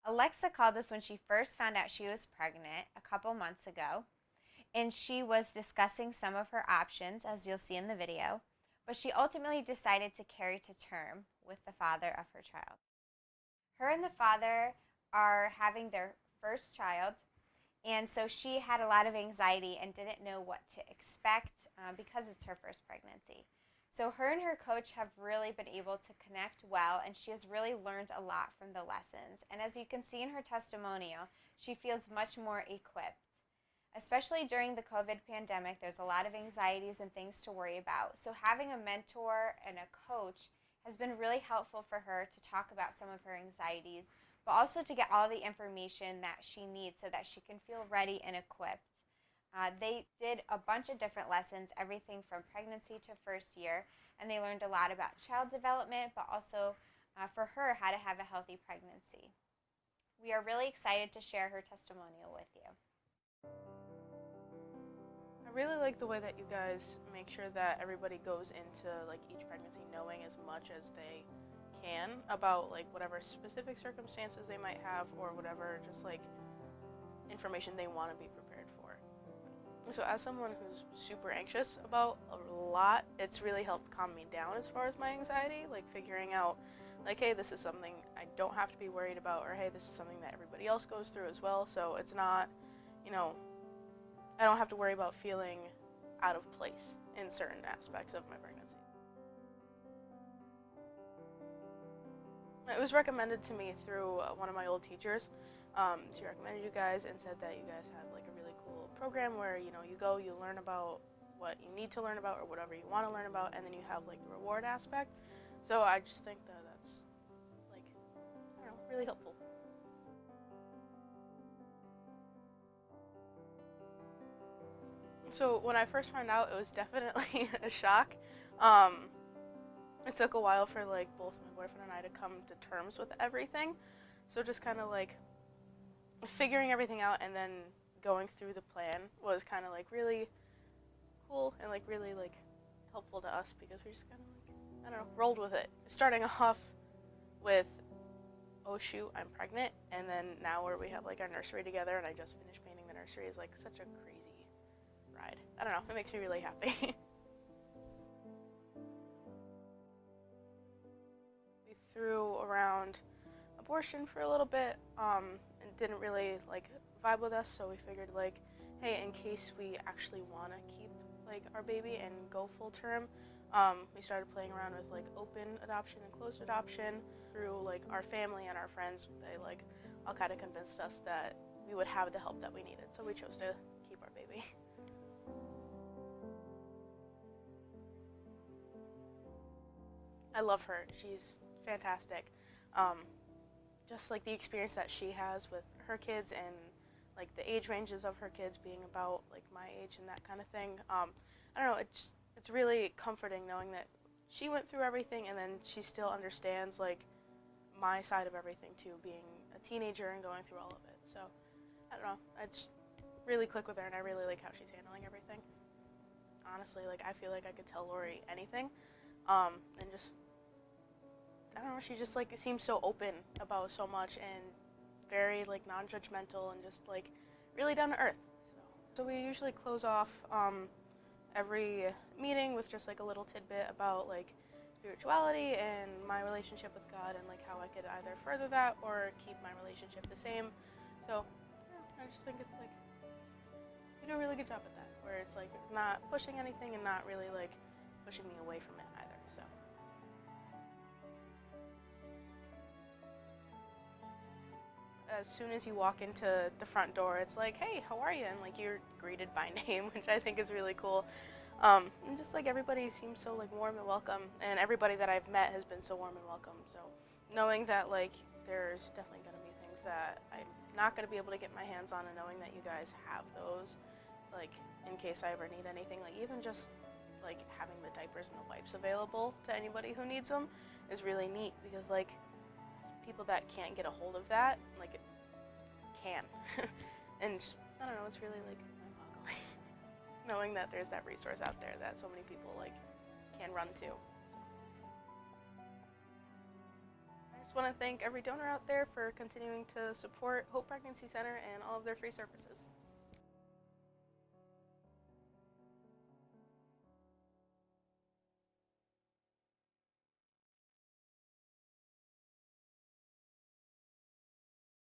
Alexa called us when she first found out she was pregnant a couple months ago, and she was discussing some of her options, as you'll see in the video, but she ultimately decided to carry to term with the father of her child. Her and the father are having their first child, and so she had a lot of anxiety and didn't know what to expect because it's her first pregnancy. So her and her coach have really been able to connect well, and she has really learned a lot from the lessons. And as you can see in her testimonial, she feels much more equipped. Especially during the COVID pandemic, there's a lot of anxieties and things to worry about. So having a mentor and a coach has been really helpful for her to talk about some of her anxieties, but also to get all the information that she needs so that she can feel ready and equipped. They did a bunch of different lessons, everything from pregnancy to first year, and they learned a lot about child development, but also for her, how to have a healthy pregnancy. We are really excited to share her testimonial with you. I really like the way that you guys make sure that everybody goes into like each pregnancy knowing as much as they can about like whatever specific circumstances they might have or whatever just like information they want to be prepared for. So as someone who's super anxious about a lot, it's really helped calm me down as far as my anxiety, like figuring out like, hey, this is something I don't have to be worried about, or hey, this is something that everybody else goes through as well, so it's not, you know, I don't have to worry about feeling out of place in certain aspects of my pregnancy. It was recommended to me through one of my old teachers. She recommended you guys and said that you guys have like a really cool program where you go, you learn about what you need to learn about or whatever you want to learn about, and then you have like the reward aspect. So I just think that that's like, I don't know, really helpful. So when I first found out, it was definitely a shock. Um, it took a while for like both my boyfriend and I to come to terms with everything. So just kind of like figuring everything out and then going through the plan was kind of like really cool and like really like helpful to us because we just kind of like, I don't know, rolled with it. Starting off with, oh shoot, I'm pregnant, and then now where we have like our nursery together and I just finished painting the nursery is like such a crazy ride. I don't know, it makes me really happy. We threw around abortion for a little bit and didn't really like vibe with us, so we figured like, hey, in case we actually want to keep like our baby and go full term, we started playing around with like open adoption and closed adoption through like our family and our friends. They like all kind of convinced us that we would have the help that we needed, so we chose to keep our baby. I love her. She's fantastic. Um, just like the experience that she has with her kids and like the age ranges of her kids being about like my age and that kind of thing. I don't know. It's really comforting knowing that she went through everything and then she still understands like my side of everything too, being a teenager and going through all of it. So I don't know. I just really click with her and I really like how she's handling everything. Honestly, like I feel like I could tell Lori anything, and just I don't know, she just like seems so open about so much and very like non-judgmental and just like really down to earth. So we usually close off every meeting with just like a little tidbit about like spirituality and my relationship with God and like how I could either further that or keep my relationship the same. So yeah, I just think it's like you do a really good job at that, where it's like not pushing anything and not really like pushing me away from it either. So. As soon as you walk into the front door, it's like, hey, how are you? And like you're greeted by name, which I think is really cool. And just like everybody seems so like warm and welcome, and everybody that I've met has been so warm and welcome. So knowing that like there's definitely going to be things that I'm not going to be able to get my hands on, and knowing that you guys have those, like in case I ever need anything, like even just like having the diapers and the wipes available to anybody who needs them is really neat because like people that can't get a hold of that, like, can. And I don't know, it's really like mind-boggling knowing that there's that resource out there that so many people like can run to. I just just want to thank every donor out there for continuing to support Hope Pregnancy Center and all of their free services.